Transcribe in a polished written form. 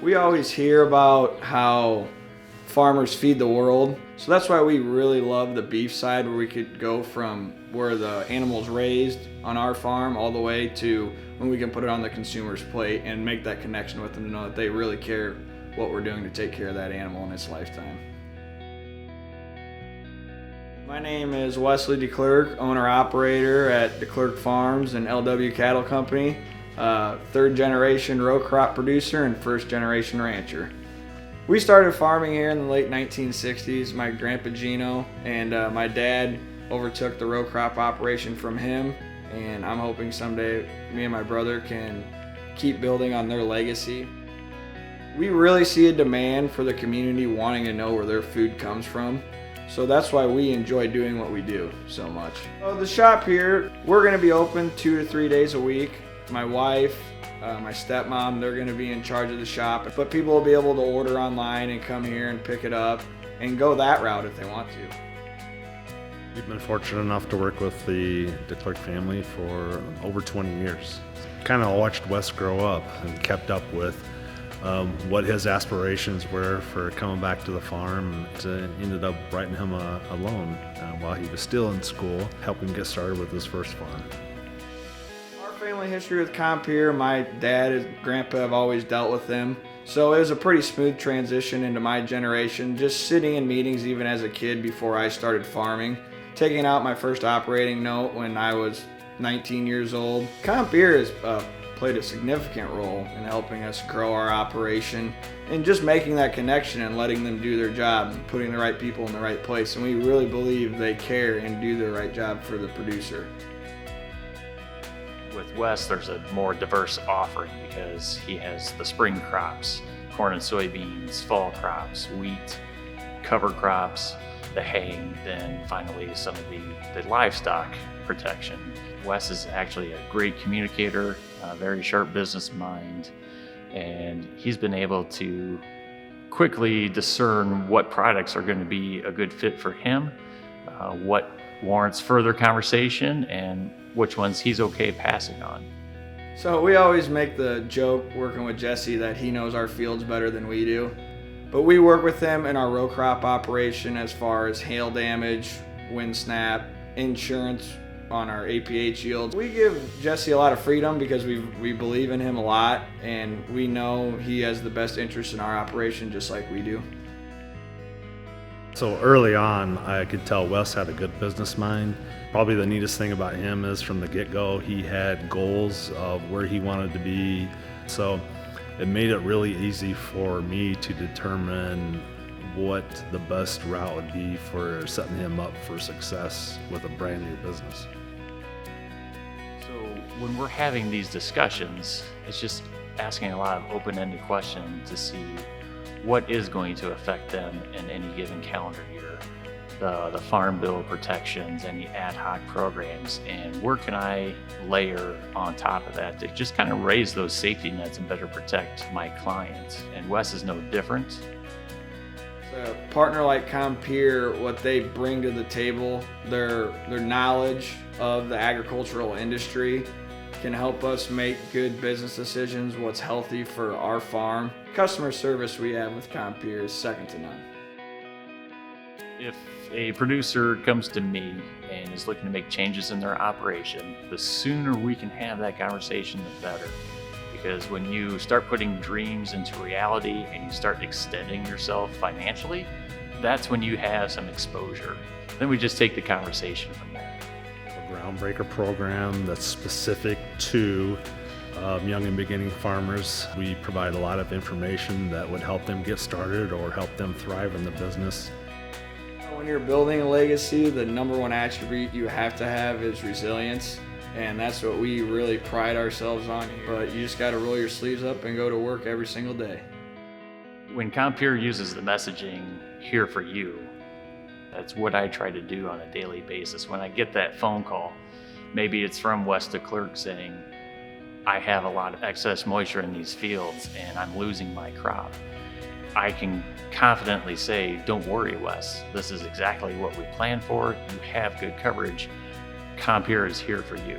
We always hear about how farmers feed the world, so that's why we really love the beef side, where we could go from where the animal's raised on our farm all the way to when we can put it on the consumer's plate and make that connection with them to know that they really care what we're doing to take care of that animal in its lifetime. My name is Wesley DeClerq, owner-operator at DeClerq Farms and LW Cattle Company, third generation row crop producer and first generation rancher. We started farming here in the late 1960s. My grandpa Gino and my dad overtook the row crop operation from him, and I'm hoping someday me and my brother can keep building on their legacy. We really see a demand for the community wanting to know where their food comes from. So that's why we enjoy doing what we do so much. So the shop here, we're gonna be open 2 to 3 days a week. My wife, my stepmom, they're gonna be in charge of the shop, but people will be able to order online and come here and pick it up and go that route if they want to. We've been fortunate enough to work with the DeClerq family for over 20 years. Kind of watched Wes grow up and kept up with what his aspirations were for coming back to the farm. Ended up writing him a loan while he was still in school, helping him get started with his first farm. Our family history with Compeer, my dad and grandpa have always dealt with them. So it was a pretty smooth transition into my generation, just sitting in meetings even as a kid before I started farming, taking out my first operating note when I was 19 years old. Compeer has played a significant role in helping us grow our operation and just making that connection and letting them do their job and putting the right people in the right place. And we really believe they care and do the right job for the producer. With Wes, there's a more diverse offering because he has the spring crops, corn and soybeans, fall crops, wheat, cover crops, the hay, then finally some of the livestock protection. Wes is actually a great communicator, a very sharp business mind, and he's been able to quickly discern what products are going to be a good fit for him, what warrants further conversation, and which ones he's okay passing on. So we always make the joke working with Jesse that he knows our fields better than we do. But we work with him in our row crop operation as far as hail damage, wind snap, insurance on our APH yields. We give Jesse a lot of freedom because we believe in him a lot, and we know he has the best interest in our operation just like we do. So early on, I could tell Wes had a good business mind. Probably the neatest thing about him is from the get-go, he had goals of where he wanted to be. So it made it really easy for me to determine what the best route would be for setting him up for success with a brand new business. So when we're having these discussions, it's just asking a lot of open-ended questions to see what is going to affect them in any given calendar year. The farm bill protections, any ad hoc programs, and where can I layer on top of that to just kind of raise those safety nets and better protect my clients. And Wes is no different. A partner like Compeer, what they bring to the table, their knowledge of the agricultural industry can help us make good business decisions, what's healthy for our farm. Customer service we have with Compeer is second to none. If a producer comes to me and is looking to make changes in their operation, the sooner we can have that conversation, the better. Because when you start putting dreams into reality and you start extending yourself financially, that's when you have some exposure. Then we just take the conversation from there. A groundbreaker program that's specific to young and beginning farmers. We provide a lot of information that would help them get started or help them thrive in the business. When you're building a legacy, the number one attribute you have to have is resilience. And that's what we really pride ourselves on here. But you just got to roll your sleeves up and go to work every single day. When Compeer uses the messaging, here for you, that's what I try to do on a daily basis. When I get that phone call, maybe it's from Wes DeClerq saying, I have a lot of excess moisture in these fields and I'm losing my crop. I can confidently say, don't worry, Wes, this is exactly what we planned for. You have good coverage. Compeer is here for you.